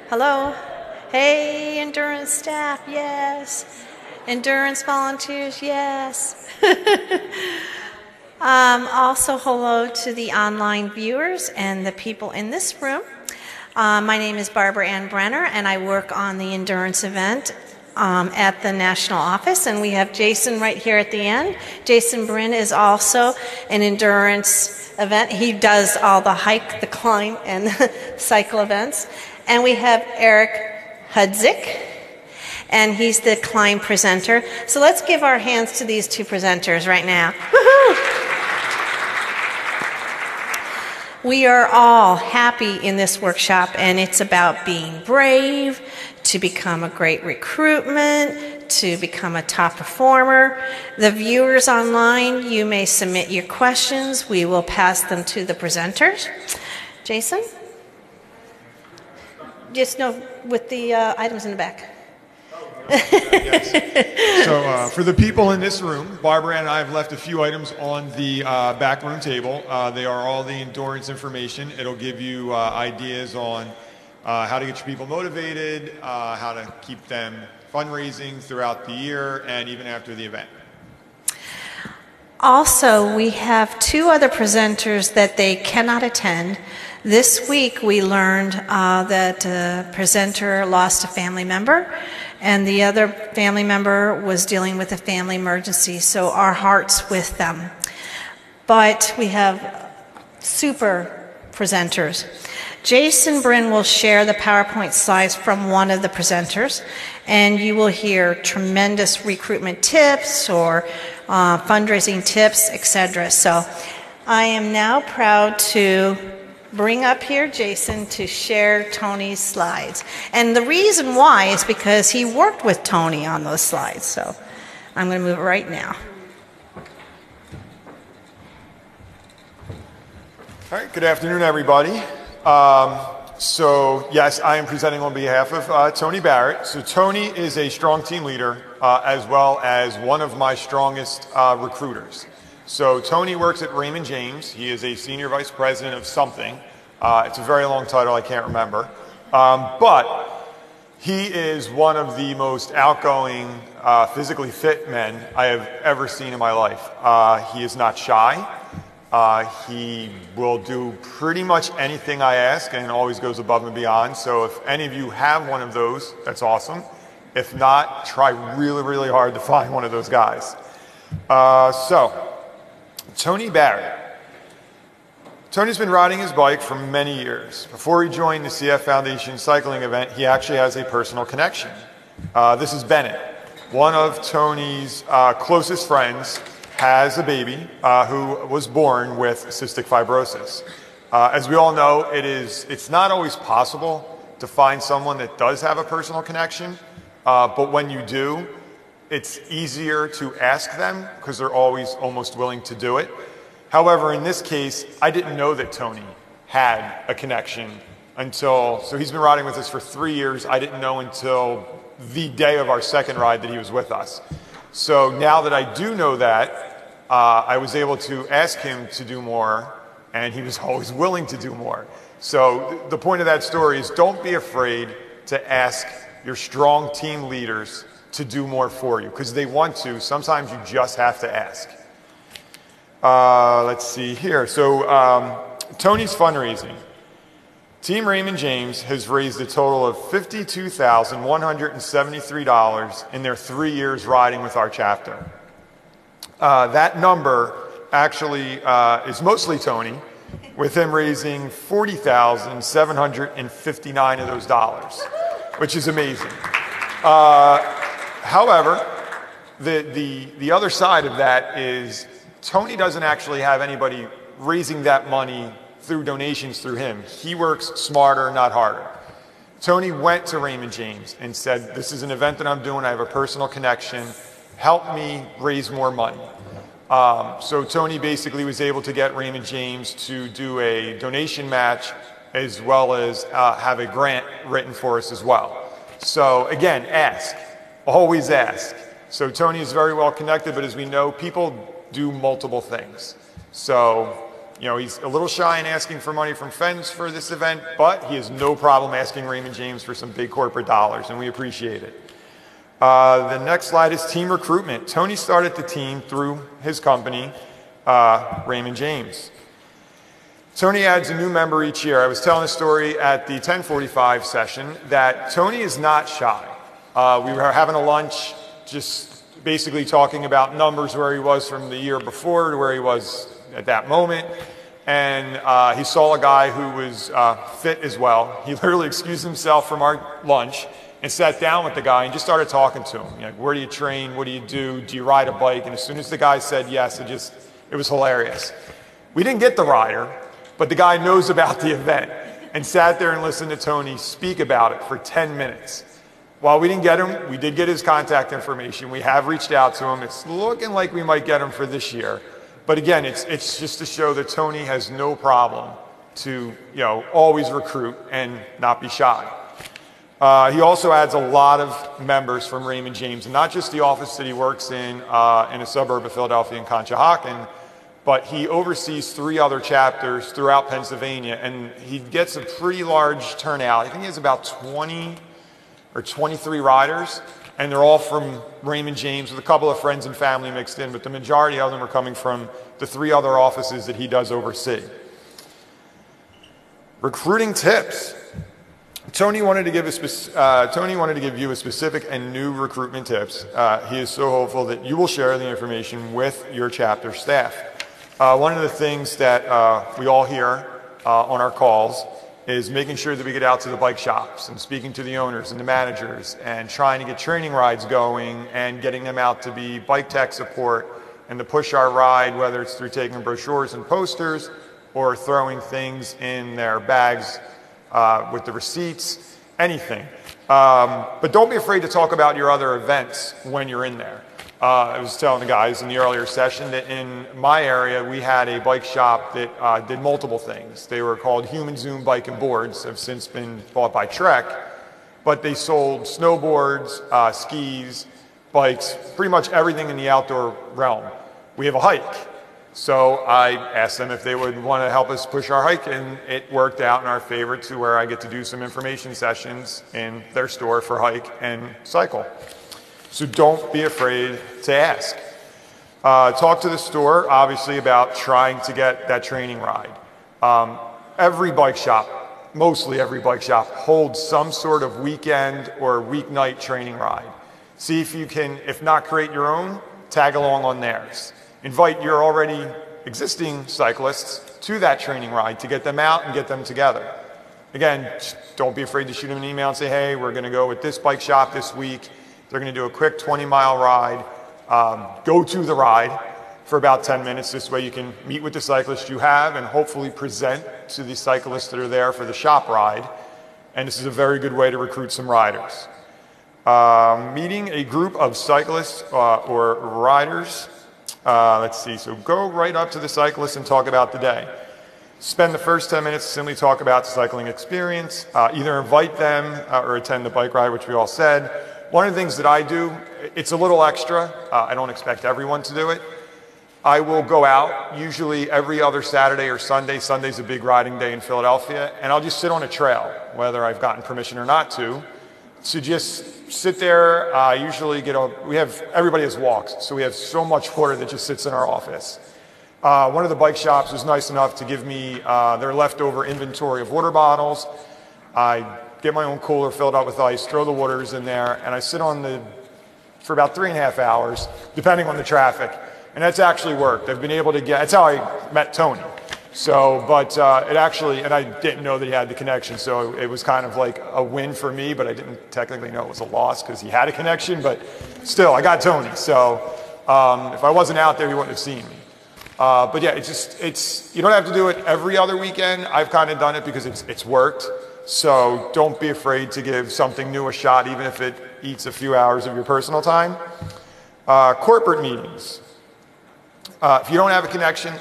Hello? Hey, endurance staff, yes. Endurance volunteers, yes. Also, hello to the online viewers and the people in this room. My name is Barbara Ann Brenner, and I work on the endurance event at the national office, and we have Jason right here at the end. Jason Brin is also an endurance event. He does all the hike, the climb, and the cycle events. And we have Eric Hudzik, and he's the climb presenter. So let's give our hands to these two presenters right now. Woohoo! We are all happy in this workshop, and it's about being brave, to become a great recruitment, to become a top performer. The viewers online, you may submit your questions. We will pass them to the presenters. Jason? Just know with the items in the back. Yes. So for the people in this room, Barbara and I have left a few items on the back room table. They are all the endurance information. It'll give you ideas on how to get your people motivated, how to keep them fundraising throughout the year and even after the event. Also, we have two other presenters that they cannot attend. This week we learned that a presenter lost a family member, and the other family member was dealing with a family emergency, so our hearts with them. But we have super presenters. Jason Brin will share the PowerPoint slides from one of the presenters, and you will hear tremendous recruitment tips or fundraising tips, etc. So I am now proud to bring up here Jason to share Tony's slides. And the reason why is because he worked with Tony on those slides. So I'm going to move it right now. All right, good afternoon, everybody. So yes, I am presenting on behalf of Tony Barrett. So Tony is a strong team leader as well as one of my strongest recruiters. So Tony works at Raymond James. He is a senior vice president of something. It's a very long title, I can't remember. But he is one of the most outgoing, physically fit men I have ever seen in my life. He is not shy. He will do pretty much anything I ask and always goes above and beyond. So if any of you have one of those, that's awesome. If not, try really, really hard to find one of those guys. So, Tony Barrett. Tony's been riding his bike for many years. Before he joined the CF Foundation cycling event, he actually has a personal connection. This is Bennett. One of Tony's closest friends has a baby who was born with cystic fibrosis. As we all know, it's not always possible to find someone that does have a personal connection, but when you do, it's easier to ask them because they're always almost willing to do it. However, in this case, I didn't know that Tony had a connection so he's been riding with us for 3 years. I didn't know until the day of our second ride that he was with us. So now that I do know that, I was able to ask him to do more, and he was always willing to do more. So the point of that story is don't be afraid to ask your strong team leaders to do more for you, because they want to. Sometimes you just have to ask. Let's see here. So Tony's fundraising. Team Raymond James has raised a total of $52,173 in their 3 years riding with our chapter. That number actually is mostly Tony, with him raising $40,759 of those dollars, which is amazing. However, the other side of that is Tony doesn't actually have anybody raising that money through donations through him. He works smarter, not harder. Tony went to Raymond James and said, this is an event that I'm doing. I have a personal connection. Help me raise more money. So Tony basically was able to get Raymond James to do a donation match as well as have a grant written for us as well. So again, ask. Always ask. So Tony is very well connected, but as we know, people do multiple things. So You know, he's a little shy in asking for money from friends for this event, but he has no problem asking Raymond James for some big corporate dollars, and we appreciate it. The next slide is team recruitment. Tony started the team through his company, Raymond James. Tony adds a new member each year. I was telling a story at the 1045 session that Tony is not shy. We were having a lunch, just basically talking about numbers, where he was from the year before to where he was at that moment. And he saw a guy who was fit as well. He literally excused himself from our lunch and sat down with the guy and just started talking to him. You know, where do you train? What do you do? Do you ride a bike? And as soon as the guy said yes, it was hilarious. We didn't get the rider, but the guy knows about the event and sat there and listened to Tony speak about it for 10 minutes. While we didn't get him, we did get his contact information. We have reached out to him. It's looking like we might get him for this year. But again, it's just to show that Tony has no problem to, you know, always recruit and not be shy. He also adds a lot of members from Raymond James, and not just the office that he works in a suburb of Philadelphia in Conshohocken, but he oversees 3 other chapters throughout Pennsylvania, and he gets a pretty large turnout. I think he has about 20 or 23 riders, and they're all from Raymond James with a couple of friends and family mixed in, but the majority of them are coming from the 3 other offices that he does oversee. Recruiting tips. Tony wanted to give you a specific and new recruitment tips. He is so hopeful that you will share the information with your chapter staff. One of the things that we all hear on our calls is making sure that we get out to the bike shops and speaking to the owners and the managers and trying to get training rides going and getting them out to be bike tech support and to push our ride, whether it's through taking brochures and posters or throwing things in their bags with the receipts, anything. But don't be afraid to talk about your other events when you're in there. I was telling the guys in the earlier session that in my area we had a bike shop that did multiple things. They were called Human Zoom Bike and Boards, have since been bought by Trek, but they sold snowboards, skis, bikes, pretty much everything in the outdoor realm. We have a hike. So I asked them if they would want to help us push our hike, and it worked out in our favor to where I get to do some information sessions in their store for hike and cycle. So don't be afraid to ask. Talk to the store, obviously, about trying to get that training ride. Every bike shop, mostly every bike shop, holds some sort of weekend or weeknight training ride. See if you can, if not create your own, tag along on theirs. Invite your already existing cyclists to that training ride to get them out and get them together. Again, don't be afraid to shoot them an email and say, hey, we're going to go with this bike shop this week. They're going to do a quick 20-mile ride. Go to the ride for about 10 minutes. This way you can meet with the cyclists you have and hopefully present to the cyclists that are there for the shop ride. And this is a very good way to recruit some riders. Meeting a group of cyclists or riders. Let's see, so go right up to the cyclists and talk about the day. Spend the first 10 minutes to simply talk about the cycling experience. Either invite them or attend the bike ride, which we all said. One of the things that I do, it's a little extra. I don't expect everyone to do it. I will go out usually every other Saturday or Sunday. Sunday's a big riding day in Philadelphia, and I'll just sit on a trail, whether I've gotten permission or not to just sit there. Usually everybody has walks, so we have so much water that just sits in our office. One of the bike shops was nice enough to give me their leftover inventory of water bottles. I get my own cooler filled up with ice, throw the waters in there, and I sit for about 3.5 hours, depending on the traffic. And that's actually worked. I've been able to that's how I met Tony. So, but it actually, and I didn't know that he had the connection, so it was kind of like a win for me, but I didn't technically know it was a loss because he had a connection, but still, I got Tony. So if I wasn't out there, he wouldn't have seen me. But yeah, you don't have to do it every other weekend. I've kind of done it because it's worked. So don't be afraid to give something new a shot, even if it eats a few hours of your personal time. Corporate meetings. If you don't have a connection,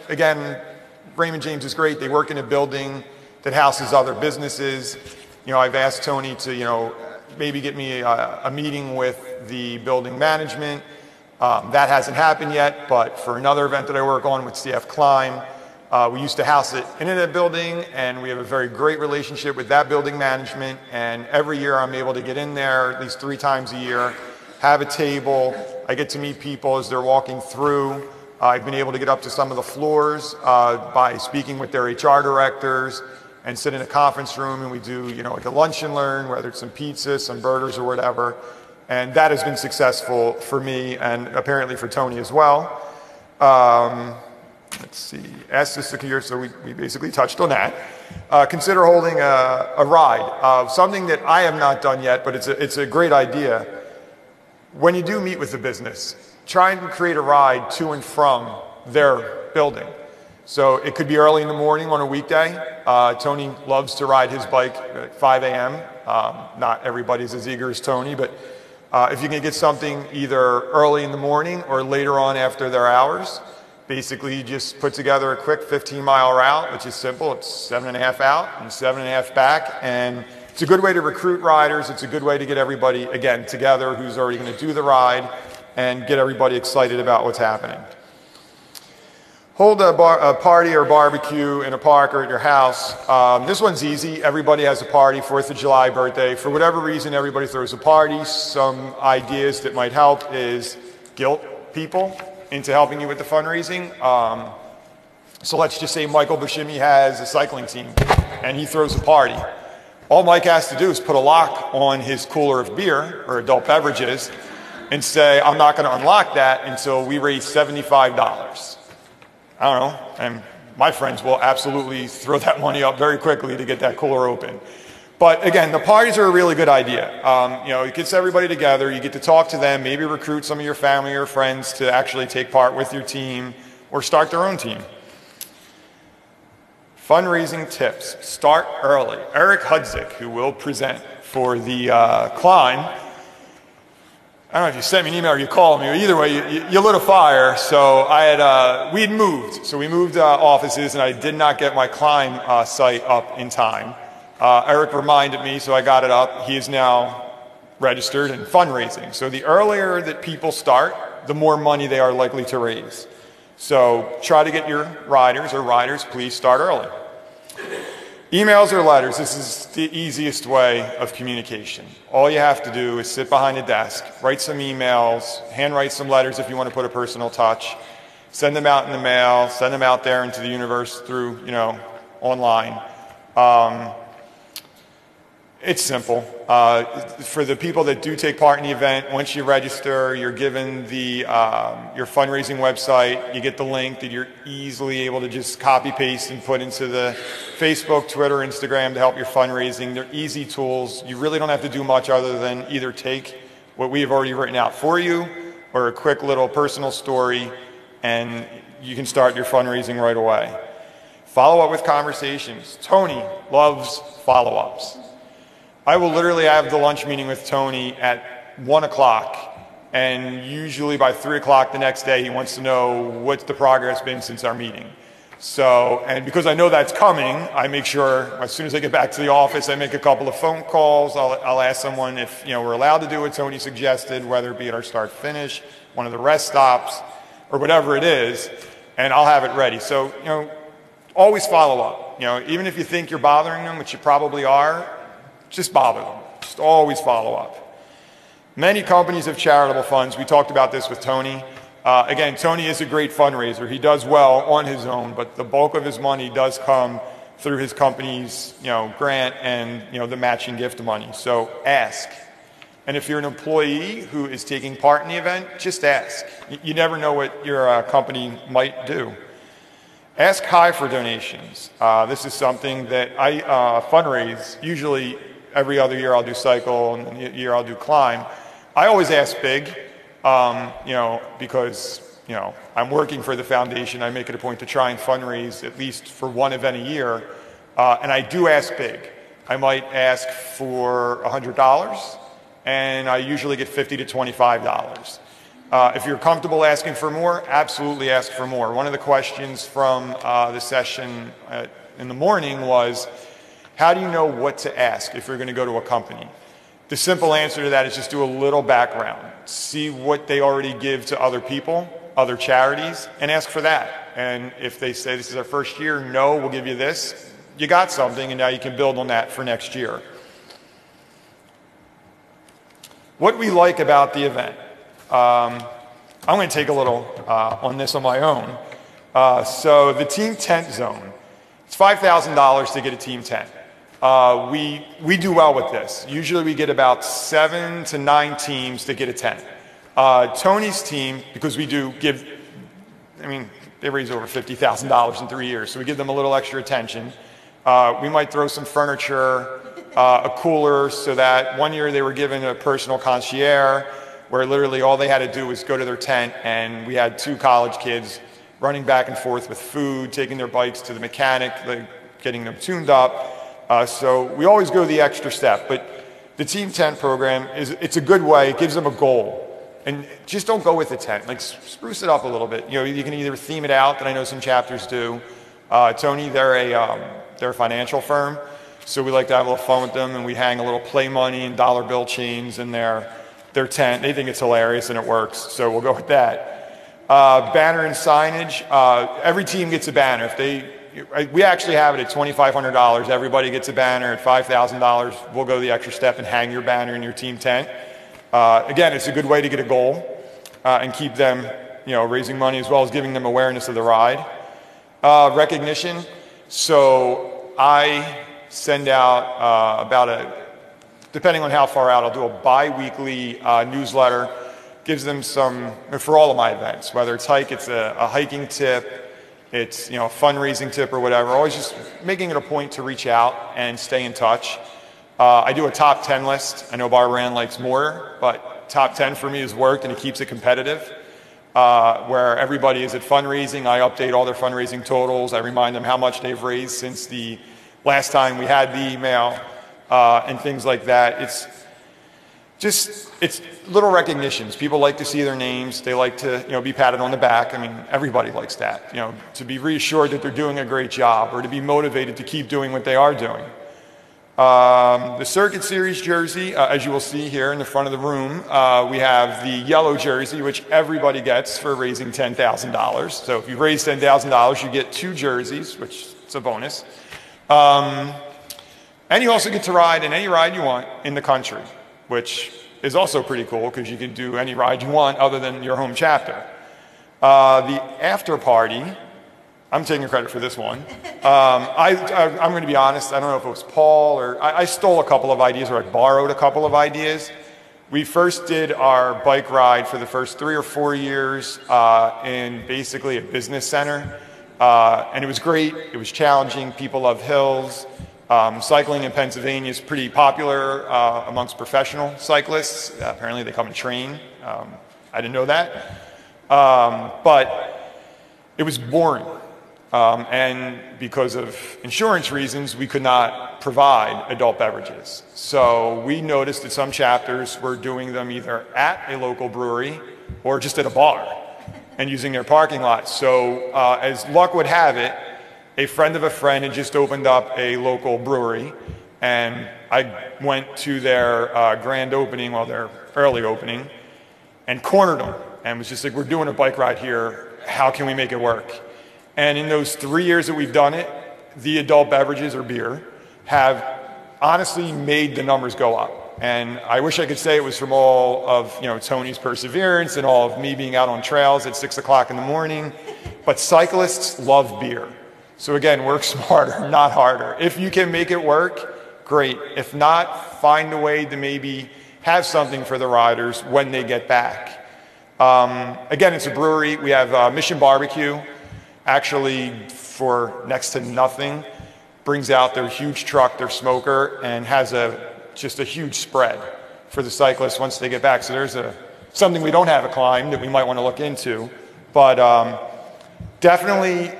again, Raymond James is great. They work in a building that houses other businesses. I've asked Tony to, maybe get me a meeting with the building management. That hasn't happened yet, but for another event that I work on with CF Climb, We used to house it in a building, and we have a very great relationship with that building management. And every year I'm able to get in there at least 3 times a year, have a table. I get to meet people as they're walking through. I've been able to get up to some of the floors by speaking with their HR directors and sit in a conference room, and we do, like a lunch and learn, whether it's some pizza, some burgers, or whatever. And that has been successful for me and apparently for Tony as well. Let's see, ask to secure, so we basically touched on that. Consider holding a ride, something that I have not done yet, but it's a great idea. When you do meet with the business, try and create a ride to and from their building. So it could be early in the morning on a weekday. Tony loves to ride his bike at 5 a.m. Not everybody's as eager as Tony, but if you can get something either early in the morning or later on after their hours, basically you just put together a quick 15-mile route, which is simple. It's 7.5 out and 7.5 back. And it's a good way to recruit riders. It's a good way to get everybody, again, together who's already going to do the ride and get everybody excited about what's happening. Hold a party or barbecue in a park or at your house. This one's easy. Everybody has a party, 4th of July, birthday. For whatever reason, everybody throws a party. Some ideas that might help is guilt people into helping you with the fundraising. So let's just say Michael Buscemi has a cycling team and he throws a party. All Mike has to do is put a lock on his cooler of beer or adult beverages and say, I'm not going to unlock that until we raise $75. I don't know, and my friends will absolutely throw that money up very quickly to get that cooler open. But again, the parties are a really good idea. It gets everybody together. You get to talk to them, maybe recruit some of your family or friends to actually take part with your team or start their own team. Fundraising tips, start early. Eric Hudzik, who will present for the climb, I don't know if you sent me an email or you called me, but either way, you lit a fire. So we'd moved. So we moved offices, and I did not get my climb site up in time. Eric reminded me, so I got it up. He is now registered and fundraising. So the earlier that people start, the more money they are likely to raise. So try to get your riders, please start early. Emails or letters, this is the easiest way of communication. All you have to do is sit behind a desk, write some emails, handwrite some letters if you want to put a personal touch, send them out in the mail, send them out there into the universe through, online. It's simple. For the people that do take part in the event, once you register, you're given your fundraising website. You get the link that you're easily able to just copy paste and put into the Facebook, Twitter, Instagram to help your fundraising. They're easy tools. You really don't have to do much other than either take what we have already written out for you or a quick little personal story, and you can start your fundraising right away. Follow up with conversations. Tony loves follow-ups. I will literally have the lunch meeting with Tony at 1 o'clock, and usually by 3 o'clock the next day he wants to know what's the progress been since our meeting. So, and because I know that's coming, I make sure as soon as I get back to the office, I make a couple of phone calls. I'll ask someone if we're allowed to do what Tony suggested, whether it be at our start-finish, one of the rest stops, or whatever it is, and I'll have it ready. So, always follow up. Even if you think you're bothering them, which you probably are, just bother them. Just always follow up. Many companies have charitable funds. We talked about this with Tony. Again, Tony is a great fundraiser. He does well on his own, but the bulk of his money does come through his company's grant and the matching gift money. So ask. And if you're an employee who is taking part in the event, just ask. You never know what your company might do. Ask high for donations. This is something that I fundraise usually. Every other year I'll do cycle, and the year I'll do climb. I always ask big, because I'm working for the foundation. I make it a point to try and fundraise at least for one event a year, and I do ask big. I might ask for $100, and I usually get $50 to $25. If you're comfortable asking for more, absolutely ask for more. One of the questions from the session in the morning was, how do you know what to ask if you're going to go to a company? The simple answer to that is just do a little background. See what they already give to other people other charities and ask for that. And if they say this is our first year, no, we'll give you this, you got something, and now you can build on that for next year. What we like about the event. I'm going to take a little on this on my own. So the team tent zone, it's $5,000 to get a team tent. We do well with this. Usually we get about 7 to 9 teams to get a tent. Tony's team, because we do give, I mean, they raise over $50,000 in 3 years, so we give them a little extra attention. We might throw some furniture, a cooler, so that one year they were given a personal concierge, where literally all they had to do was go to their tent, and we had 2 college kids running back and forth with food, taking their bikes to the mechanic, getting them tuned up. So we always go the extra step, but the team tent program, it's a good way. It gives them a goal. And just don't go with the tent. Like, spruce it up a little bit. You know, you can either theme it out, that I know some chapters do. Tony, they're a financial firm, so we like to have a little fun with them, and we hang a little play money and dollar bill chains in their tent. They think it's hilarious, and it works, so we'll go with that. Banner and signage. Every team gets a banner. We actually have it at $2,500. Everybody gets a banner. At $5,000, we'll go the extra step and hang your banner in your team tent. Again, it's a good way to get a goal and keep them, raising money, as well as giving them awareness of the ride. Recognition. So I send out depending on how far out, I'll do a bi-weekly newsletter. Gives them some, for all of my events, whether it's it's a hiking tip, it's a fundraising tip or whatever. Always just making it a point to reach out and stay in touch. I do a top 10 list. I know Barbara Ann likes more, but top 10 for me has worked, and it keeps it competitive. Where everybody is at fundraising, I update all their fundraising totals. I remind them how much they've raised since the last time we had the email, and things like that. It's little recognitions. People like to see their names. They like to, be patted on the back. I mean, everybody likes that. To be reassured that they're doing a great job, or to be motivated to keep doing what they are doing. The Circuit Series jersey, as you will see here in the front of the room, we have the yellow jersey, which everybody gets for raising $10,000. So if you raise $10,000, you get 2 jerseys, which is a bonus. And you also get to ride in any ride you want in the country, which is also pretty cool, because you can do any ride you want other than your home chapter. The after party, I'm taking credit for this one. I'm going to be honest, I don't know if it was Paul or I stole a couple of ideas, or I borrowed a couple of ideas. We first did our bike ride for the first 3 or 4 years in basically a business center. And it was great. It was challenging. People love hills. Cycling in Pennsylvania is pretty popular amongst professional cyclists. Apparently they come and train. I didn't know that. But it was boring. And because of insurance reasons, we could not provide adult beverages. So we noticed that some chapters were doing them either at a local brewery or just at a bar and using their parking lot. So as luck would have it, a friend of a friend had just opened up a local brewery, and I went to their grand opening, their early opening, and cornered them and was just like, we're doing a bike ride here. How can we make it work? And in those 3 years that we've done it, the adult beverages or beer have honestly made the numbers go up. And I wish I could say it was from all of Tony's perseverance and all of me being out on trails at 6 o'clock in the morning. But cyclists love beer. So again, work smarter, not harder. If you can make it work, great. If not, find a way to maybe have something for the riders when they get back. Again, it's a brewery. We have Mission Barbecue. Actually, for next to nothing, brings out their huge truck, their smoker, and has just a huge spread for the cyclists once they get back. So there's something we don't have at Climb that we might want to look into. But definitely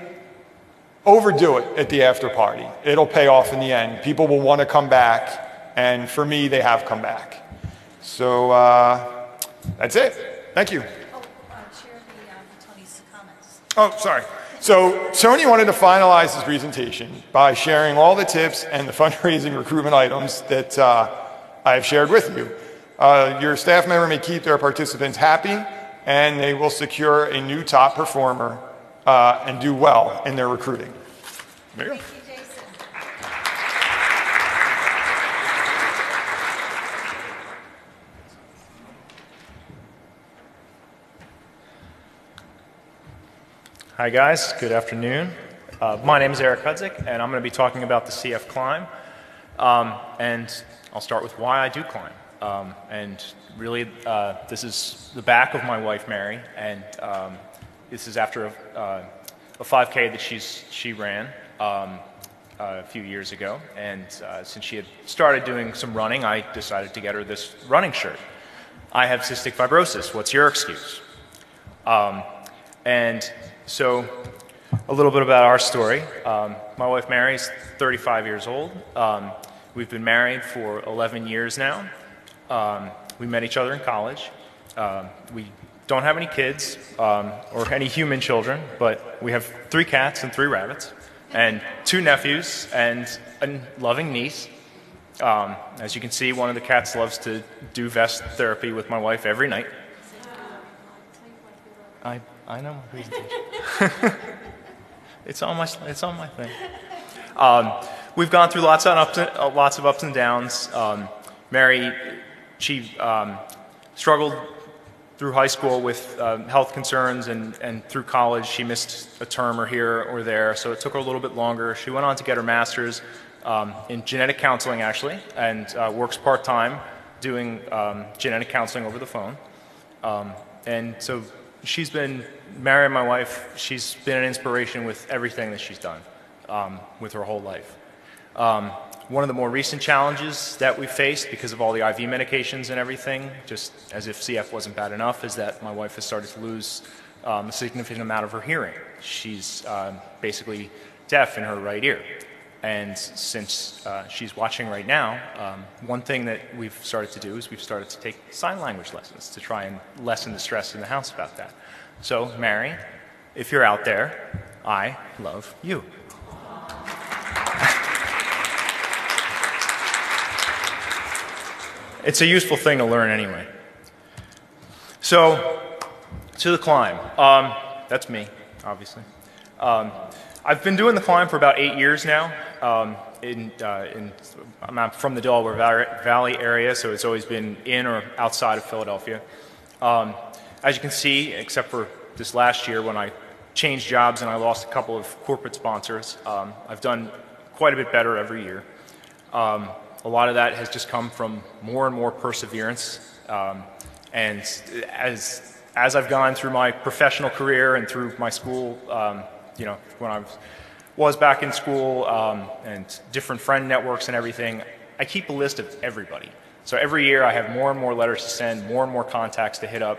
overdo it at the after party. It'll pay off in the end. People will want to come back, and for me, they have come back. So that's it. Thank you. Share Tony's comments. Oh, sorry. So Tony wanted to finalize his presentation by sharing all the tips and the fundraising recruitment items that I have shared with you. Your staff member may keep their participants happy, and they will secure a new top performer and do well in their recruiting. There you go. Thank you, Jason. Hi guys, good afternoon. My name is Eric Hudzik, and I'm going to be talking about the CF Climb. And I'll start with why I do climb. And really, this is the back of my wife, Mary, and this is after a 5K that she ran a few years ago. And since she had started doing some running, I decided to get her this running shirt. I have cystic fibrosis. What's your excuse? And so, a little bit about our story. My wife Mary is 35 years old. We've been married for 11 years now. We met each other in college. We don't have any kids or any human children, but we have 3 cats and 3 rabbits, and 2 nephews and a loving niece. As you can see, one of the cats loves to do vest therapy with my wife every night. I know my presentation. It's on my thing. We've gone through lots of ups and downs. Mary, she struggled through high school with health concerns, and through college she missed a term or here or there, so it took her a little bit longer. She went on to get her master's in genetic counseling, actually, and works part-time doing genetic counseling over the phone. And so she's been, Mary, my wife, she's been an inspiration with everything that she's done with her whole life. One of the more recent challenges that we faced because of all the IV medications and everything, just as if CF wasn't bad enough, is that my wife has started to lose a significant amount of her hearing. She's basically deaf in her right ear. And since she's watching right now, one thing that we've started to do is we've started to take sign language lessons to try and lessen the stress in the house about that. So, Mary, if you're out there, I love you. It's a useful thing to learn anyway. So, to the climb. That's me, obviously. I've been doing the climb for about 8 years now. I'm from the Delaware Valley area, so it's always been in or outside of Philadelphia. As you can see, except for this last year when I changed jobs and I lost a couple of corporate sponsors, I've done quite a bit better every year. A lot of that has just come from more and more perseverance. And as I've gone through my professional career and through my school, you know, when I was back in school and different friend networks and everything, I keep a list of everybody. So every year I have more and more letters to send, more and more contacts to hit up.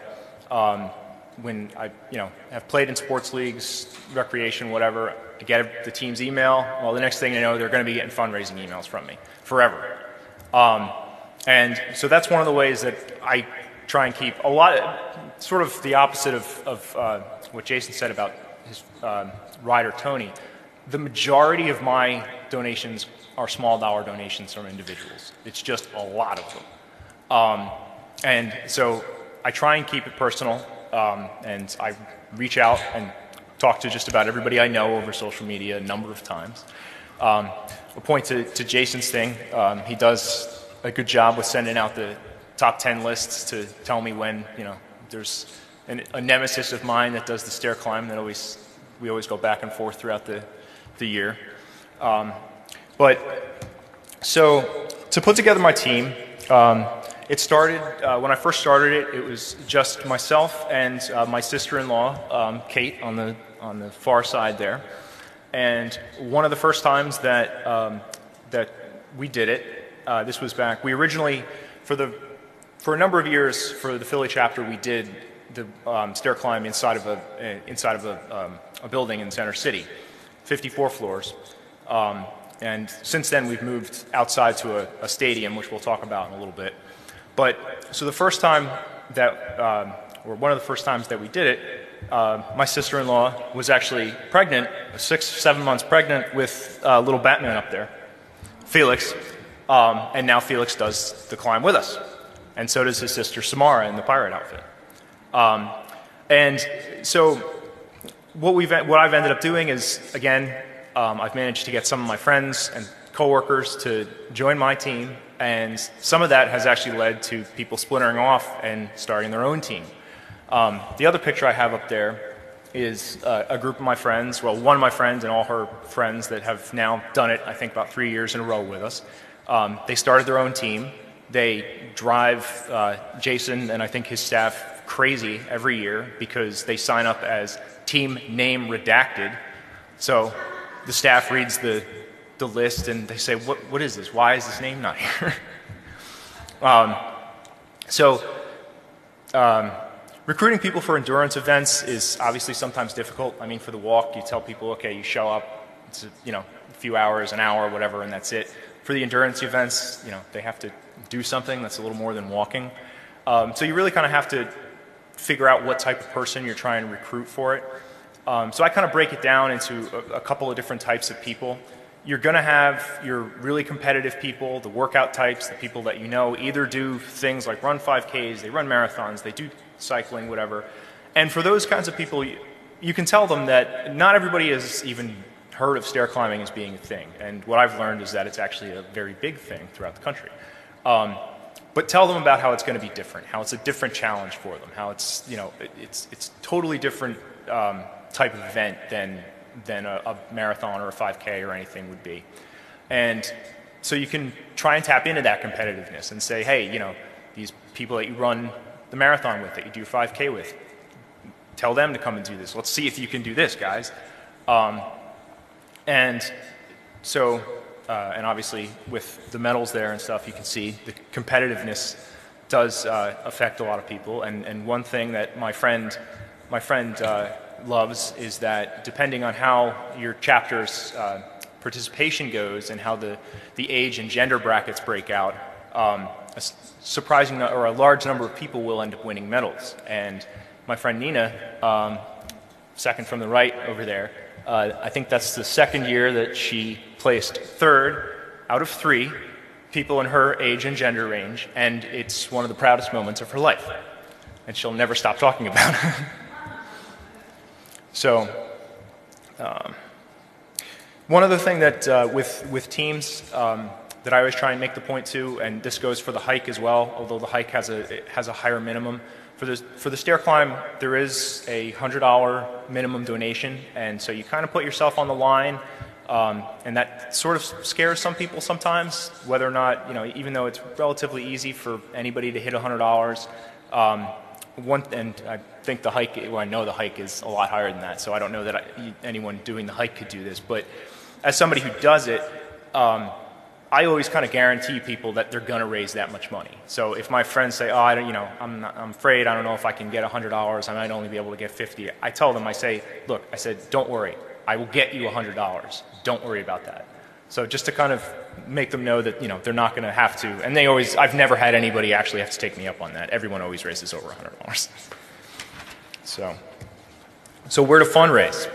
When I, you know, have played in sports leagues, recreation, whatever, I get the team's email. Well, the next thing you know, they're going to be getting fundraising emails from me forever. And so that's one of the ways that I try and keep a lot, sort of the opposite of what Jason said about his rider Tony. The majority of my donations are small dollar donations from individuals. It's just a lot of them. And so I try and keep it personal, and I reach out and talk to just about everybody I know over social media a number of times. A point to Jason's thing, he does a good job with sending out the top 10 lists to tell me when, you know, there's a nemesis of mine that does the stair climb that we always go back and forth throughout the year. But so to put together my team, it started, when I first started it, it was just myself and my sister-in-law, Kate, on the far side there. And one of the first times that we did it, this was back, we originally, for a number of years for the Philly chapter, we did the stair climb inside of a building in Center City, 54 floors. And since then we've moved outside to a stadium, which we'll talk about in a little bit. But so the first time that, or one of the first times that we did it, my sister-in-law was actually pregnant, 6-7 months pregnant, with little Batman up there, Felix. And now Felix does the climb with us. And so does his sister Samara in the pirate outfit. And so what I've ended up doing is, again, I've managed to get some of my friends and coworkers to join my team, and some of that has actually led to people splintering off and starting their own team. The other picture I have up there is a group of my friends, well, one of my friends and all her friends that have now done it, I think, about 3 years in a row with us. They started their own team. They drive Jason and I think his staff crazy every year because they sign up as team name redacted. So the staff reads the list and they say, what is this? Why is this name not here? Recruiting people for endurance events is obviously sometimes difficult. I mean, for the walk, you tell people, okay, you show up, it's a few hours, an hour, whatever, and that's it. For the endurance events, they have to do something that's a little more than walking. So you really kind of have to figure out what type of person you're trying to recruit for it. So I kind of break it down into a couple of different types of people. You're going to have your really competitive people, the workout types, the people that either do things like run 5Ks, they run marathons, they do cycling, whatever. And for those kinds of people, you can tell them that not everybody has even heard of stair climbing as being a thing. And what I've learned is that it's actually a very big thing throughout the country. But tell them about how it's going to be different, how it's a different challenge for them, how it's, it's totally different type of event than a marathon or a 5K or anything would be. And so you can try and tap into that competitiveness and say, hey, these people that you run the marathon with, that you do 5K with, tell them to come and do this. Let's see if you can do this, guys. And obviously with the medals there and stuff, you can see the competitiveness does affect a lot of people. And one thing that my friend loves is that depending on how your chapter's participation goes and how the age and gender brackets break out, a surprising or a large number of people will end up winning medals. And my friend Nina, second from the right over there, I think that's the second year that she placed third out of 3 people in her age and gender range, and it's one of the proudest moments of her life. And she'll never stop talking about it. So, one other thing that with teams that I always try and make the point to, and this goes for the hike as well, although the hike has a higher minimum. For the stair climb, there is a $100 minimum donation, and so you kind of put yourself on the line, and that sort of scares some people sometimes, whether or not, even though it's relatively easy for anybody to hit $100. And I think the hike, well, I know the hike is a lot higher than that, so I don't know that anyone doing the hike could do this. But as somebody who does it, I always kind of guarantee people that they're going to raise that much money. So if my friends say, oh, I'm afraid, I don't know if I can get $100, I might only be able to get $50. I tell them, I said, don't worry, I will get you $100. Don't worry about that. So just to kind of make them know that, they're not going to have to, and I've never had anybody actually have to take me up on that. Everyone always raises over $100. So where to fundraise?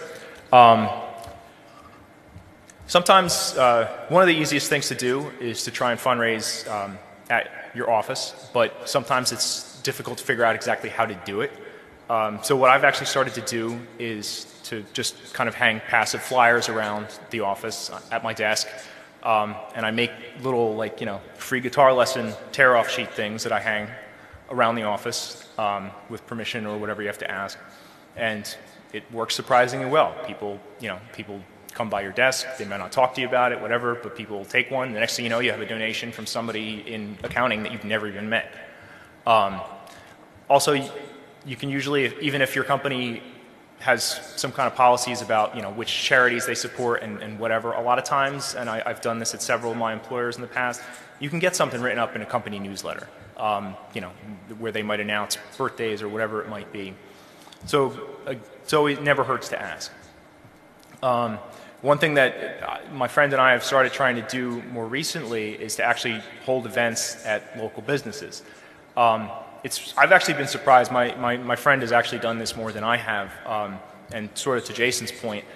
Sometimes one of the easiest things to do is to try and fundraise at your office, but sometimes it's difficult to figure out exactly how to do it. So what I've actually started to do is to just kind of hang passive flyers around the office at my desk, and I make little free guitar lesson tear-off sheet things that I hang around the office with permission or whatever you have to ask, and it works surprisingly well. People come by your desk, they might not talk to you about it, whatever, but people will take one. The next thing you know, you have a donation from somebody in accounting that you've never even met. Also, you can usually, even if your company has some kind of policies about which charities they support and whatever, a lot of times, and I've done this at several of my employers in the past, you can get something written up in a company newsletter, where they might announce birthdays or whatever it might be. So it never hurts to ask. One thing that my friend and I have started trying to do more recently is to actually hold events at local businesses. I've actually been surprised. My friend has actually done this more than I have, and sort of to Jason's point,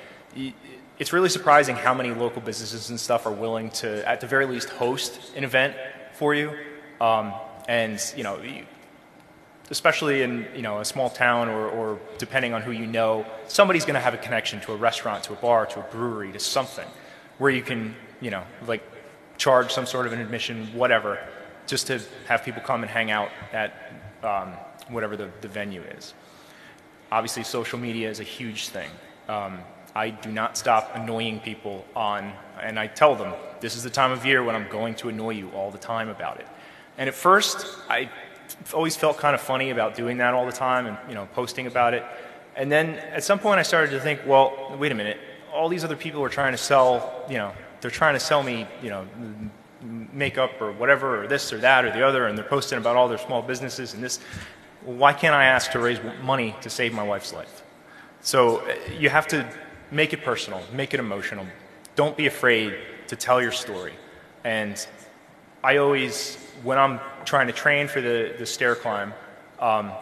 it's really surprising how many local businesses and stuff are willing to, at the very least, host an event for you. And especially in a small town or depending on who you know, somebody's going to have a connection to a restaurant, to a bar, to a brewery, to something where you can like charge some sort of an admission, whatever, just to have people come and hang out at whatever the venue is. Obviously, social media is a huge thing. I do not stop annoying people and I tell them, this is the time of year when I'm going to annoy you all the time about it. And at first, I always felt kind of funny about doing that all the time and posting about it. And then at some point I started to think, well, wait a minute, all these other people are trying to sell, they're trying to sell me, makeup or whatever, or this or that or the other, and they're posting about all their small businesses and this. Why can't I ask to raise money to save my wife's life? So you have to make it personal, make it emotional. Don't be afraid to tell your story. And I always, when I'm trying to train for the stair climb, I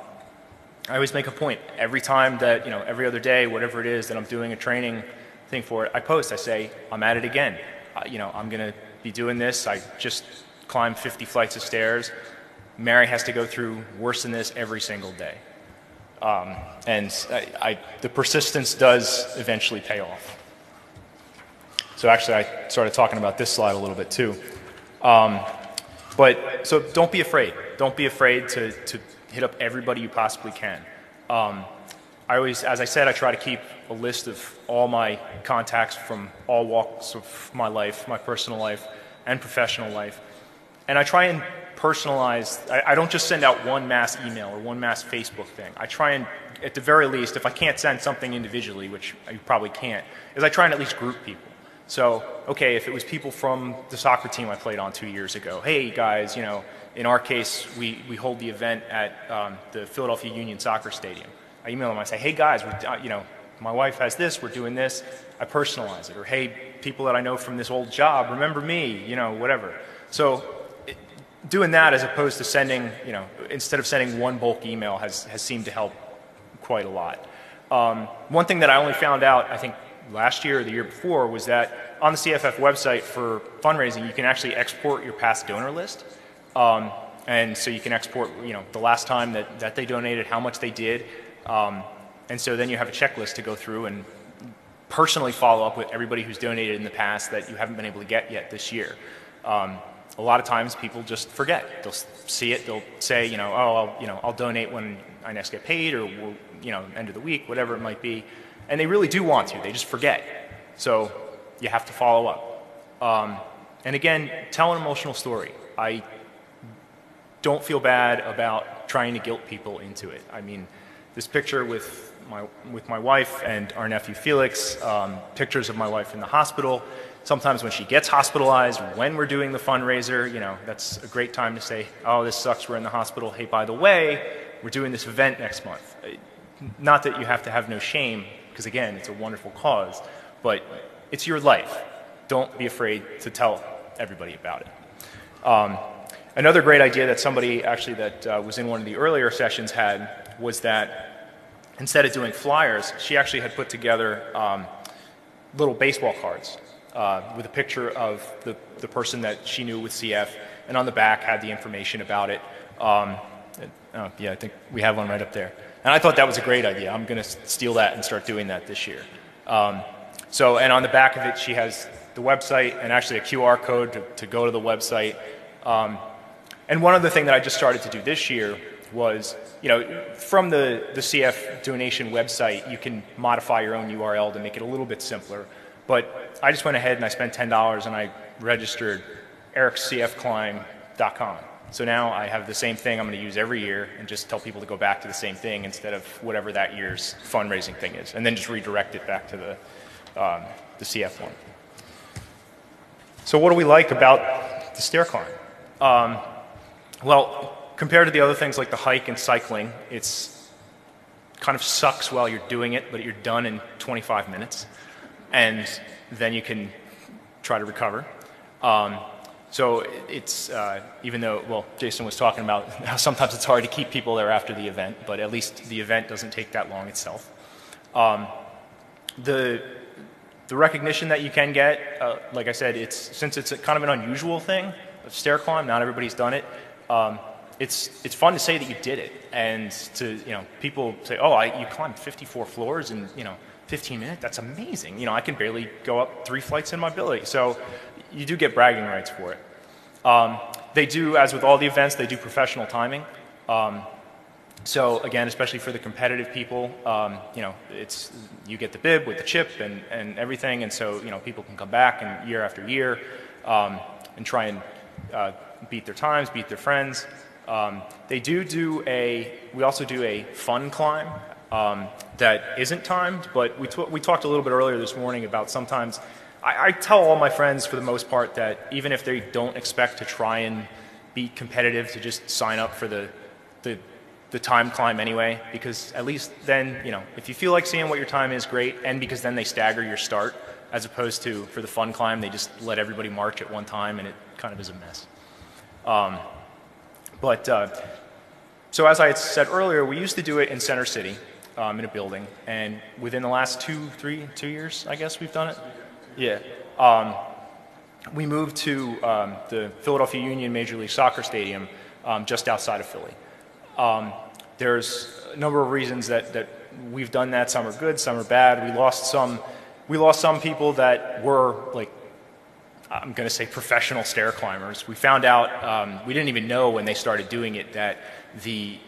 always make a point. Every time that, every other day, whatever it is that I'm doing a training thing for it, I post, I say, I'm at it again. I'm going to be doing this. I just climbed 50 flights of stairs. Mary has to go through worse than this every single day. And the persistence does eventually pay off. So actually, I started talking about this slide a little bit too. So don't be afraid. Don't be afraid to hit up everybody you possibly can. I always, as I said, I try to keep a list of all my contacts from all walks of my life, my personal life and professional life. And I try and personalize. I don't just send out one mass email or one mass Facebook thing. I try and, at the very least, if I can't send something individually, which I probably can't, is I try and at least group people. So, okay, if it was people from the soccer team I played on 2 years ago, hey guys, in our case, we hold the event at the Philadelphia Union Soccer Stadium. I email them, I say, hey guys, my wife has this, we're doing this. I personalize it. Or hey, people that I know from this old job, remember me, whatever. So doing that as opposed to sending, instead of sending one bulk email has seemed to help quite a lot. One thing that I only found out, I think, last year or the year before was that on the CFF website for fundraising, you can actually export your past donor list. And so you can export, the last time that they donated, how much they did. And so then you have a checklist to go through and personally follow up with everybody who's donated in the past that you haven't been able to get yet this year. A lot of times people just forget. They'll see it, they'll say, I'll donate when I next get paid or, end of the week, whatever it might be. And they really do want to, they just forget. So you have to follow up. And again, tell an emotional story. I don't feel bad about trying to guilt people into it. I mean, this picture with my wife and our nephew Felix, pictures of my wife in the hospital. Sometimes when she gets hospitalized, when we're doing the fundraiser, that's a great time to say, oh, this sucks, we're in the hospital. Hey, by the way, we're doing this event next month. Not that you have to have no shame, because again, it's a wonderful cause, but it's your life. Don't be afraid to tell everybody about it. Another great idea that somebody actually that was in one of the earlier sessions had was that instead of doing flyers, she actually had put together little baseball cards with a picture of the person that she knew with CF, and on the back had the information about it. Yeah, I think we have one right up there. And I thought that was a great idea. I'm going to steal that and start doing that this year. And on the back of it, she has the website and actually a QR code to go to the website. And one other thing that I just started to do this year was, from the CF donation website, you can modify your own URL to make it a little bit simpler. But I just went ahead and I spent $10 and I registered ericcfclimb.com. So now I have the same thing I'm going to use every year and just tell people to go back to the same thing instead of whatever that year's fundraising thing is, and then just redirect it back to the CF one. So what do we like about the stair climb? Well, compared to the other things like the hike and cycling, it's kind of sucks while you're doing it, but you're done in 25 minutes, and then you can try to recover. So it's, even though, well, Jason was talking about how sometimes it's hard to keep people there after the event, but at least the event doesn't take that long itself. The recognition that you can get, like I said, since it's kind of an unusual thing, a stair climb, not everybody's done it, it's fun to say that you did it, and to, people say, oh, you climbed 54 floors in 15 minutes. That's amazing. I can barely go up 3 flights in my ability. So you do get bragging rights for it. They do, as with all the events, they do professional timing. So again, especially for the competitive people, you get the bib with the chip and everything, and so people can come back and year after year and try and beat their times, beat their friends. We also do a fun climb that isn't timed, but we talked a little bit earlier this morning about sometimes I tell all my friends for the most part that even if they don't expect to try and be competitive, to just sign up for the time climb anyway, because at least then, if you feel like seeing what your time is, great, and because then they stagger your start, as opposed to for the fun climb, they just let everybody march at one time, and it kind of is a mess. So as I had said earlier, we used to do it in Center City, in a building, and within the last 2 years, I guess we've done it. Yeah. We moved to the Philadelphia Union Major League Soccer Stadium just outside of Philly. There's a number of reasons that we've done that. Some are good, some are bad. We lost some people that were, like, I'm going to say professional stair climbers. We found out, we didn't even know when they started doing it, that the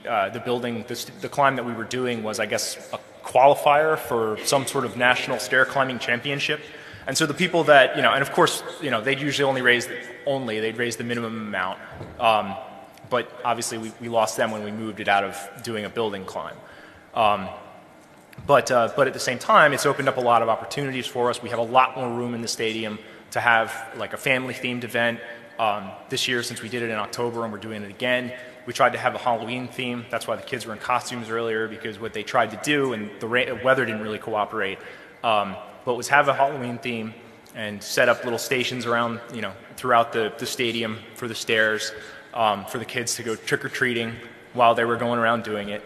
building, the climb that we were doing was, I guess, a qualifier for some sort of national stair climbing championship. And so the people that, and of course, they'd usually they'd raise the minimum amount. But obviously we lost them when we moved it out of doing a building climb. But at the same time, it's opened up a lot of opportunities for us. We have a lot more room in the stadium to have like a family-themed event. This year, since we did it in October and we're doing it again, we tried to have a Halloween theme. That's why the kids were in costumes earlier, because what they tried to do, and the weather didn't really cooperate, but was have a Halloween theme and set up little stations around, throughout the stadium for the stairs, for the kids to go trick-or-treating while they were going around doing it.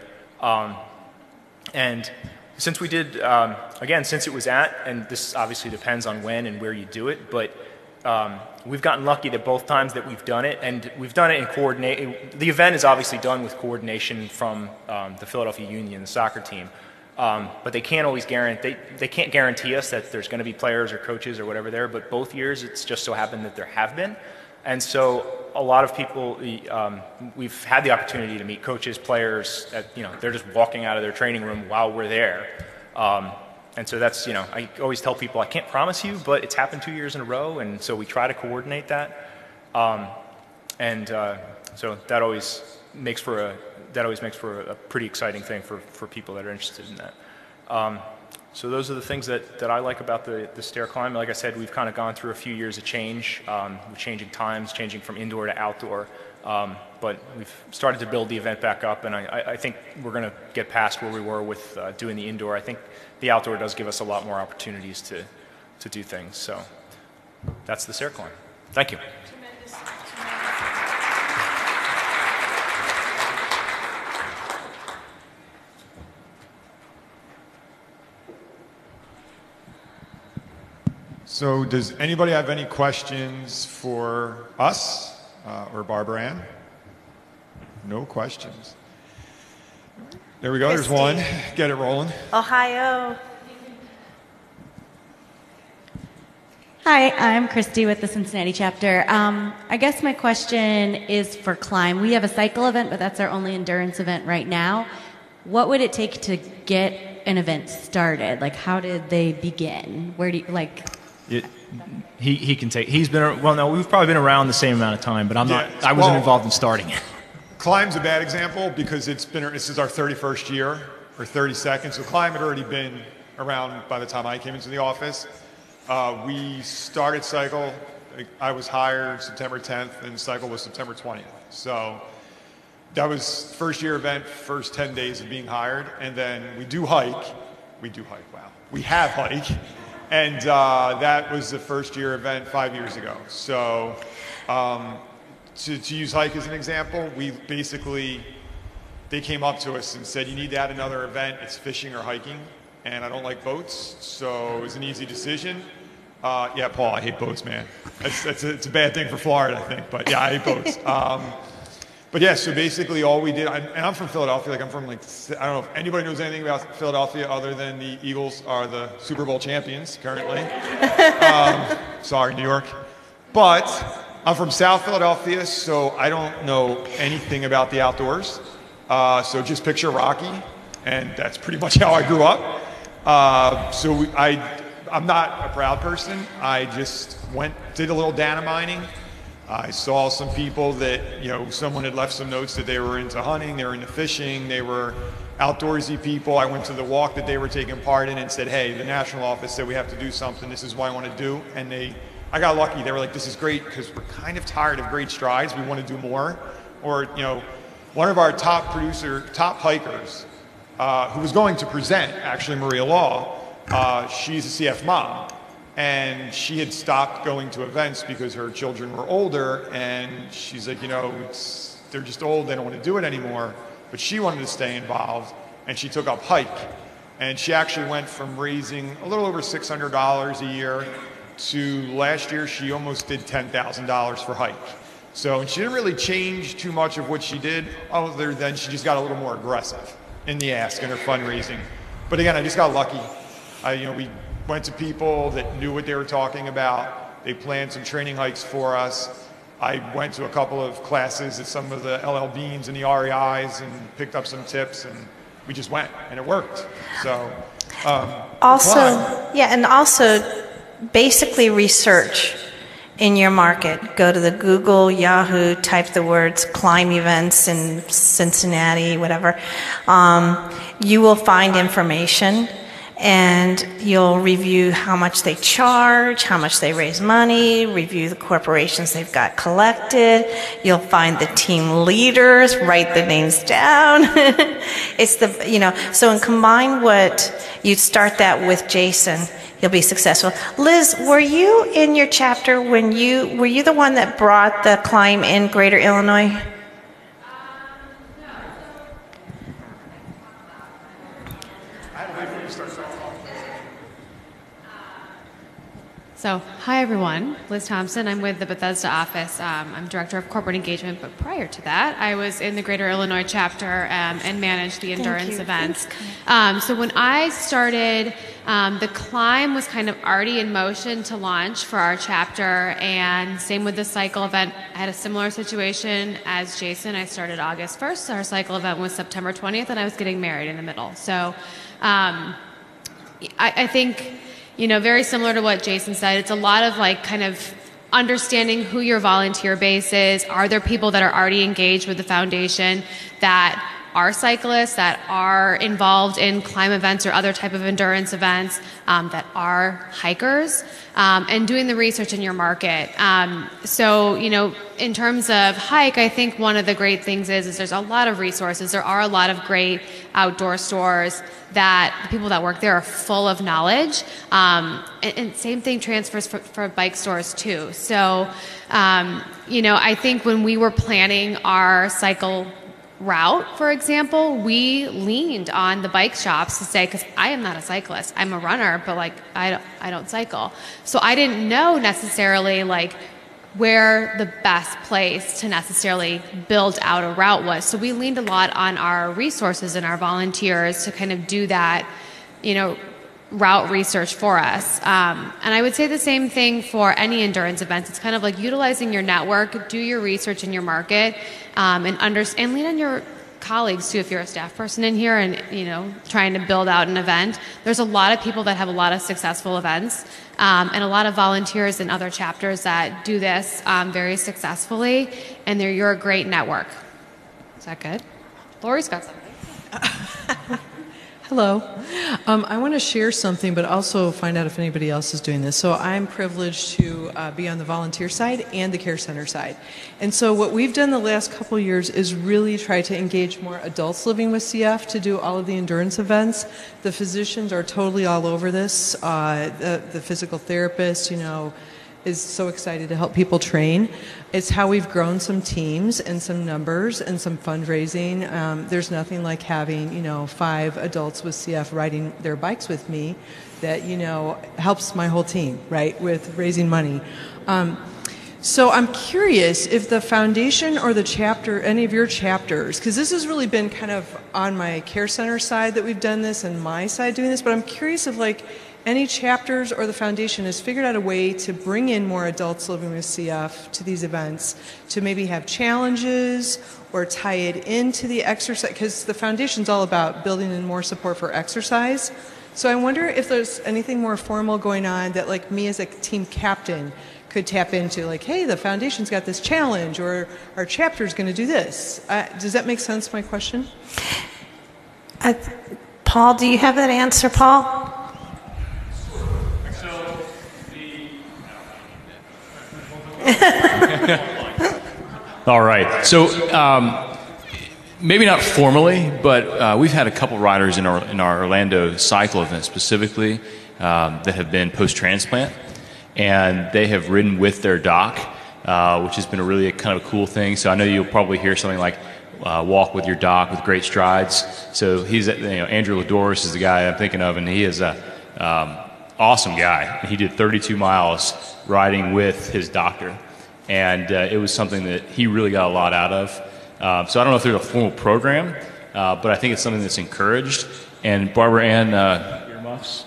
And since we did, again, since it was and this obviously depends on when and where you do it, but we've gotten lucky that both times that we've done it, and we've done it in coordination. The event is obviously done with coordination from the Philadelphia Union, the soccer team. But they can't always they can't guarantee us that there's going to be players or coaches or whatever there, but both years it's just so happened that there have been. And so a lot of people, we've had the opportunity to meet coaches, players, they're just walking out of their training room while we're there. And so that's, I always tell people, I can't promise you, but it's happened 2 years in a row, and so we try to coordinate that. So that always makes for a pretty exciting thing for people that are interested in that. So those are the things that I like about the stair climb. Like I said, we've kind of gone through a few years of change, changing times, changing from indoor to outdoor. But we've started to build the event back up, and I think we're going to get past where we were with doing the indoor. I think the outdoor does give us a lot more opportunities to do things. So that's the stair climb. Thank you. So does anybody have any questions for us or Barbara Ann? No questions. There we go. There's one. Get it rolling. Ohio. Hi, I'm Christy with the Cincinnati chapter. I guess my question is for Climb. We have a cycle event, but that's our only endurance event right now. What would it take to get an event started? Like, how did they begin? Where do you, He can take. He's been well. No, we've probably been around the same amount of time, but I'm not. I wasn't involved in starting it. Climb's a bad example because this is our 31st year or 32nd. So Climb had already been around by the time I came into the office. We started Cycle. I was hired September 10th, and Cycle was September 20th. So that was first year event, first 10 days of being hired, and then we do hike. Wow, we have hike. And that was the first year event 5 years ago. So to use hike as an example, they came up to us and said, you need to add another event. It's fishing or hiking. And I don't like boats, so it was an easy decision. Yeah, Paul, I hate boats, man. It's a bad thing for Florida, I think. But yeah, I hate boats. But yeah, so basically all we did, and I'm from Philadelphia, like I'm from like, I don't know if anybody knows anything about Philadelphia other than the Eagles are the Super Bowl champions currently. Sorry, New York. But I'm from South Philadelphia, so I don't know anything about the outdoors. So just picture Rocky, and that's pretty much how I grew up. I'm not a proud person. I just did a little data mining. I saw some people that, someone had left some notes that they were into hunting, they were into fishing, they were outdoorsy people. I went to the walk that they were taking part in and said, hey, the national office said we have to do something. This is what I want to do. And I got lucky. They were like, this is great because we're kind of tired of great strides. We want to do more. Or, one of our top hikers, who was going to present, actually Maria Law, she's a CF mom. And she had stopped going to events because her children were older, and she's like, they're just old, they don't want to do it anymore. But she wanted to stay involved, and she took up hike. And she actually went from raising a little over $600 a year to last year she almost did $10,000 for hike. So she didn't really change too much of what she did, other than she just got a little more aggressive in the ask in her fundraising. But again, I just got lucky. We went to people that knew what they were talking about. They planned some training hikes for us. I went to a couple of classes at some of the LL Beans and the REIs and picked up some tips, and we just went, and it worked. So also basically research in your market. Go to the Google, Yahoo, type the words climb events in Cincinnati, whatever. You will find information. And you'll review how much they charge, how much they raise money, review the corporations they've got collected. You'll find the team leaders, write the names down. So combine you start that with Jason, you'll be successful. Liz, were you in your chapter were you the one that brought the climb in Greater Illinois? So, hi everyone, Liz Thompson. I'm with the Bethesda office. I'm Director of Corporate Engagement, but prior to that, I was in the Greater Illinois chapter and managed the endurance events. So when I started, the climb was kind of already in motion to launch for our chapter, and same with the cycle event. I had a similar situation as Jason. I started August 1st. Our cycle event was September 20th, and I was getting married in the middle. So I think, very similar to what Jason said, it's a lot of kind of understanding who your volunteer base is. Are there people that are already engaged with the foundation that are cyclists, that are involved in climb events or other type of endurance events, that are hikers, and doing the research in your market. So, in terms of hike, I think one of the great things is there's a lot of resources. There are a lot of great outdoor stores that the people that work there are full of knowledge. And same thing transfers for bike stores too. So, I think when we were planning our cycle route, for example, we leaned on the bike shops to say, because I am not a cyclist, I'm a runner, but I don't cycle. So I didn't know necessarily where the best place to necessarily build out a route was. So we leaned a lot on our resources and our volunteers to kind of do that, route research for us. And I would say the same thing for any endurance events. It's kind of utilizing your network, do your research in your market, and lean on your colleagues too if you're a staff person in here and trying to build out an event. There's a lot of people that have a lot of successful events, and a lot of volunteers in other chapters that do this very successfully, and you're a great network. Is that good? Lori's got something. Hello. I want to share something, but also find out if anybody else is doing this. So I'm privileged to be on the volunteer side and the care center side. And so what we've done the last couple of years is really try to engage more adults living with CF to do all of the endurance events. The physicians are totally all over this. The physical therapist, is so excited to help people train. It's how we've grown some teams and some numbers and some fundraising. There's nothing like having, 5 adults with CF riding their bikes with me that, helps my whole team, right, with raising money. So I'm curious if the foundation or the chapter, any of your chapters, because this has really been kind of on my care center side that we've done this and my side doing this, but I'm curious if like any chapters or the foundation has figured out a way to bring in more adults living with CF to these events, to maybe have challenges or tie it into the exercise, because the foundation's all about building in more support for exercise. So I wonder if there's anything more formal going on that like me as a team captain could tap into, like, hey, the foundation's got this challenge, or our chapter's going to do this. Does that make sense, my question? Paul, do you have that answer, Paul? All right. So maybe not formally, but we've had a couple riders in our Orlando cycle event specifically that have been post-transplant, and they have ridden with their doc, which has been a really kind of a cool thing. So I know you'll probably hear something like walk with your doc with great strides. So he's, Andrew Ladoris is the guy I'm thinking of, and he is a awesome guy. He did 32 miles riding with his doctor, and it was something that he really got a lot out of. So I don't know if there's a formal program, but I think it's something that's encouraged. And Barbara Ann, earmuffs.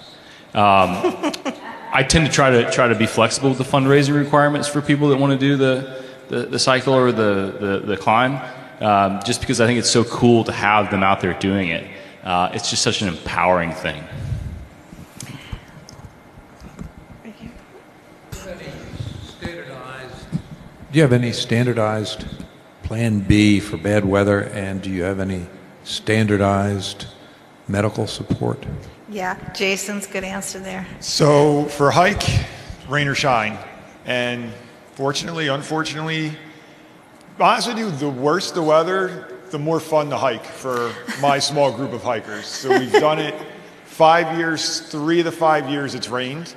I tend to try to be flexible with the fundraising requirements for people that want to do the cycle or the climb, just because I think it's so cool to have them out there doing it. It's just such an empowering thing. Do you have any standardized plan B for bad weather, and do you have any standardized medical support? Yeah, Jason's good answer there. So for hike, rain or shine. And fortunately, unfortunately, honest with you, the worse the weather, the more fun the hike for my small group of hikers. So we've done it 5 years, 3 of the 5 years it's rained.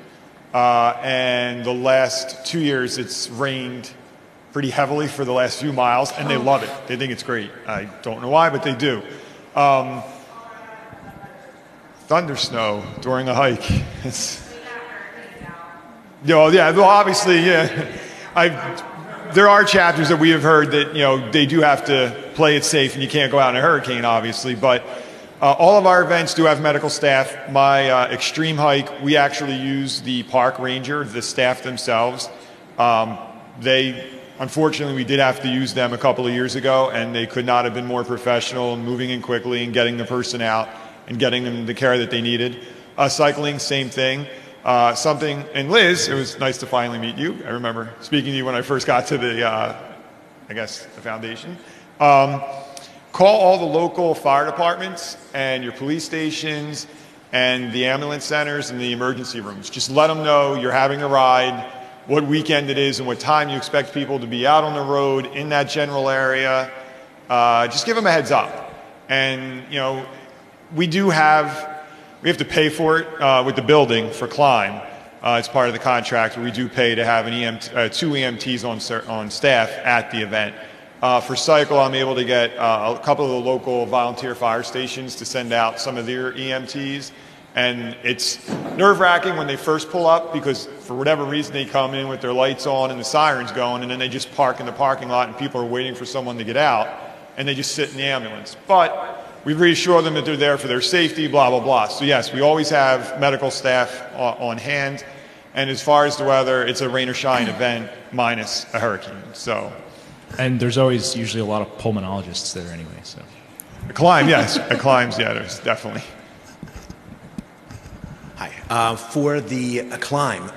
And the last 2 years it's rained pretty heavily for the last few miles, and they love it. They think it's great. I don't know why, but they do. Thunder snow during a hike. Well, obviously, yeah. There are chapters that we have heard that they do have to play it safe, and you can't go out in a hurricane, obviously. But all of our events do have medical staff. My extreme hike, we actually use the park ranger, the staff themselves. Unfortunately, we did have to use them a couple of years ago, and they could not have been more professional in moving in quickly and getting the person out and getting them the care that they needed. Cycling, same thing. And Liz, it was nice to finally meet you. I remember speaking to you when I first got to the foundation. Call all the local fire departments and your police stations and the ambulance centers and the emergency rooms. Just let them know you're having a ride, what weekend it is, and what time you expect people to be out on the road in that general area. Just give them a heads up. And, we have to pay for it with the building for climb. It's part of the contract. We do pay to have two EMTs on staff at the event. For cycle, I'm able to get a couple of the local volunteer fire stations to send out some of their EMTs. And it's nerve-wracking when they first pull up, because for whatever reason they come in with their lights on and the sirens going, and then they just park in the parking lot and people are waiting for someone to get out, and they just sit in the ambulance. But we reassure them that they're there for their safety, blah, blah, blah. So yes, we always have medical staff on hand. And as far as the weather, it's a rain or shine event minus a hurricane. And there's always usually a lot of pulmonologists there anyway. So a climb, yes. A climbs, yeah, there's definitely. Hi. For the climb,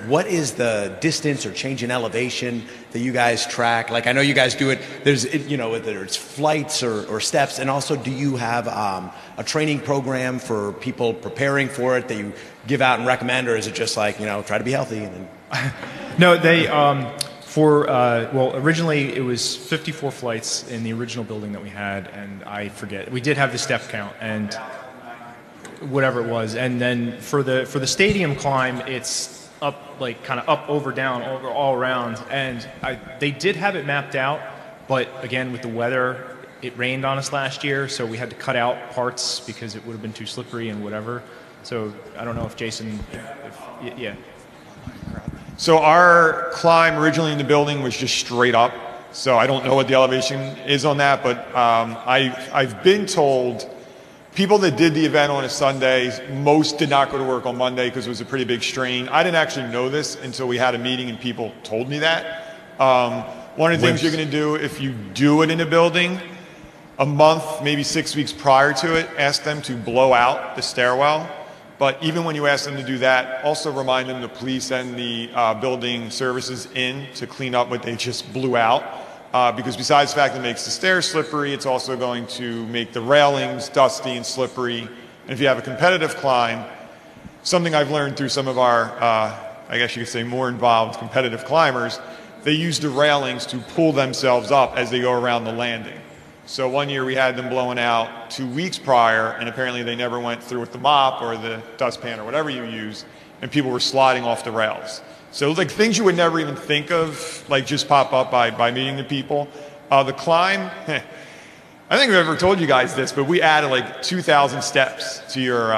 what is the distance or change in elevation that you guys track? Like, I know you guys do it. There's, whether it's flights or steps, and also, do you have a training program for people preparing for it that you give out and recommend, or is it just like, try to be healthy? And then... No, they originally it was 54 flights in the original building that we had, and I forget. We did have the step count and whatever it was, and then for the stadium climb, it's up, like kind of up, over, down, all around, and they did have it mapped out, but again with the weather, it rained on us last year, so we had to cut out parts because it would have been too slippery and whatever. So I don't know if Jason, yeah. So our climb originally in the building was just straight up. So I don't know what the elevation is on that, but I've been told people that did the event on a Sunday, most did not go to work on Monday because it was a pretty big strain. I didn't actually know this until we had a meeting and people told me that. One of the things you're going to do if you do it in a building, a month, maybe 6 weeks prior to it, ask them to blow out the stairwell. But even when you ask them to do that, also remind them to please send the building services in to clean up what they just blew out. Because besides the fact that it makes the stairs slippery, it's also going to make the railings dusty and slippery. And if you have a competitive climb, something I've learned through some of our, I guess you could say, more involved competitive climbers, they use the railings to pull themselves up as they go around the landing. So one year we had them blowing out 2 weeks prior, and apparently they never went through with the mop or the dustpan or whatever you use, and people were sliding off the rails. So like things you would never even think of, like just pop up by meeting the people. The climb, I think I've ever told you guys this, but we added like 2,000 steps to your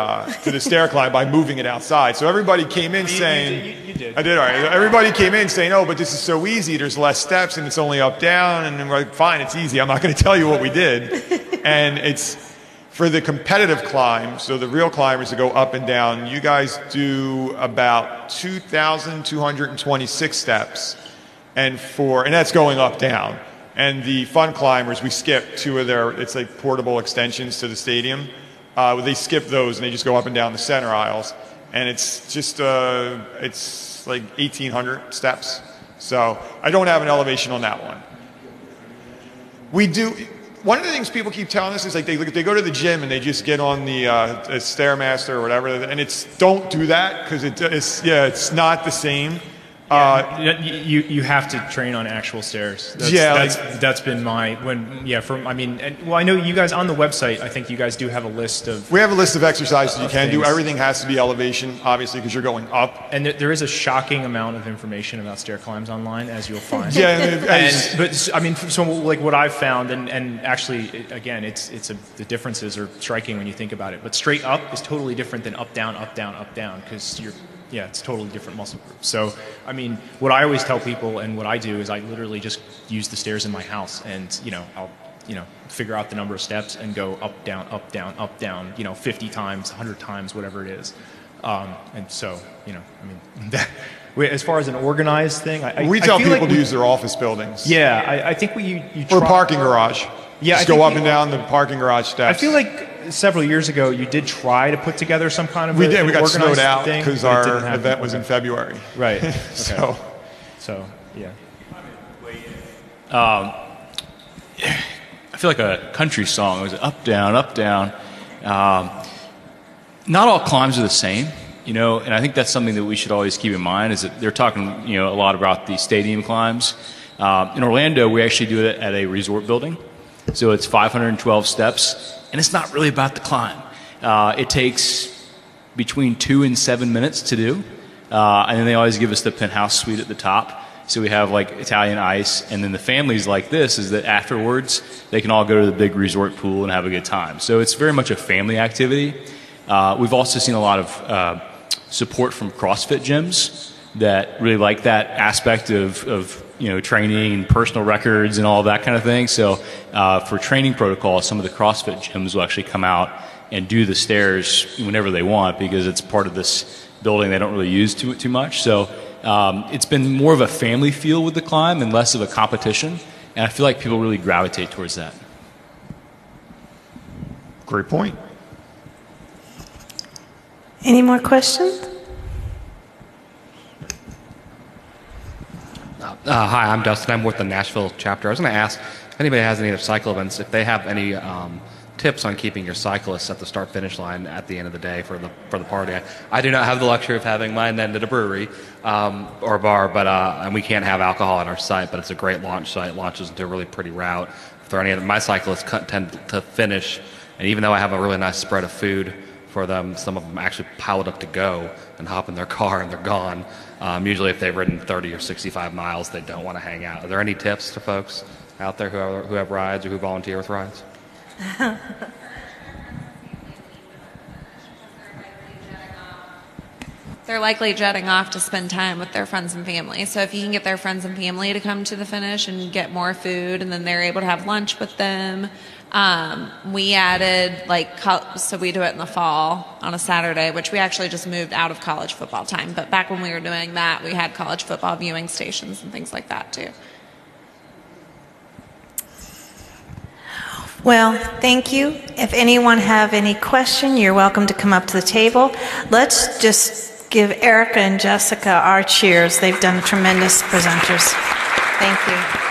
to the stair climb by moving it outside. So everybody came in saying, you did. I did, all right. Everybody came in saying, oh, but this is so easy. There's less steps and it's only up, down. And we're like, fine, it's easy. I'm not going to tell you what we did. And it's for the competitive climb, so the real climbers that go up and down, you guys do about 2,226 steps. And that's going up, down. And the fun climbers, we skip 2 of their, it's like portable extensions to the stadium. They skip those and they just go up and down the center aisles. And it's just, it's like 1,800 steps. So I don't have an elevation on that one. We do, one of the things people keep telling us is like they go to the gym and they just get on the Stairmaster or whatever. And don't do that because it's not the same. You have to train on actual stairs. That's been my I know you guys on the website. I think you guys do have a list of. We have a list of exercises you can do. Everything has to be elevation, obviously, because you're going up. And there is a shocking amount of information about stair climbs online, as you'll find. But I mean, so like what I've found, and actually, again, the differences are striking when you think about it. But straight up is totally different than up down, up down, up down, because it's totally different muscle groups. So, I mean, what I always tell people and what I do is I literally just use the stairs in my house and, I'll, figure out the number of steps and go up, down, up, down, up, down, 50 times, 100 times, whatever it is. And so, as far as an organized thing, we tell people to use their office buildings. Yeah, I think you or parking garage. Yeah, just go up and down the parking garage steps. I feel like several years ago you did try to put together some kind of we got snowed out because our event was in February. Right. Okay. so yeah. I feel like a country song. It was up, down, up, down. Not all climbs are the same, and I think that's something that we should always keep in mind is that they're talking, a lot about the stadium climbs. In Orlando, we actually do it at a resort building. So it's 512 steps, and it's not really about the climb. It takes between 2 and 7 minutes to do, and then they always give us the penthouse suite at the top. So we have like Italian ice, and then the families like this is that afterwards they can all go to the big resort pool and have a good time. So it's very much a family activity. We've also seen a lot of support from CrossFit gyms that really like that aspect of training and personal records and all that kind of thing. So for training protocols, some of the CrossFit gyms will actually come out and do the stairs whenever they want because it's part of this building they don't really use too much. So it's been more of a family feel with the climb and less of a competition. And I feel like people really gravitate towards that. Great point. Any more questions? Hi, I'm Dustin. I'm with the Nashville chapter. I was going to ask if anybody has any of cycle events, if they have any tips on keeping your cyclists at the start-finish line at the end of the day for the party. I do not have the luxury of having mine end at a brewery or a bar, but and we can't have alcohol on our site, but it's a great launch site. It launches into a really pretty route. If there are any other, my cyclists tend to finish, and even though I have a really nice spread of food for them, some of them actually piled up to go and hop in their car and they're gone. Usually if they've ridden 30 or 65 miles, they don't want to hang out. Are there any tips to folks out there who have rides or who volunteer with rides? they're likely jetting off to spend time with their friends and family. So if you can get their friends and family to come to the finish and get more food, and then they're able to have lunch with them. We added so we do it in the fall on a Saturday, which we actually just moved out of college football time. But back when we were doing that, we had college football viewing stations and things like that too. Well, thank you. If anyone have any question, you're welcome to come up to the table. Let's just give Erica and Jessica our cheers. They've done tremendous presenters. Thank you.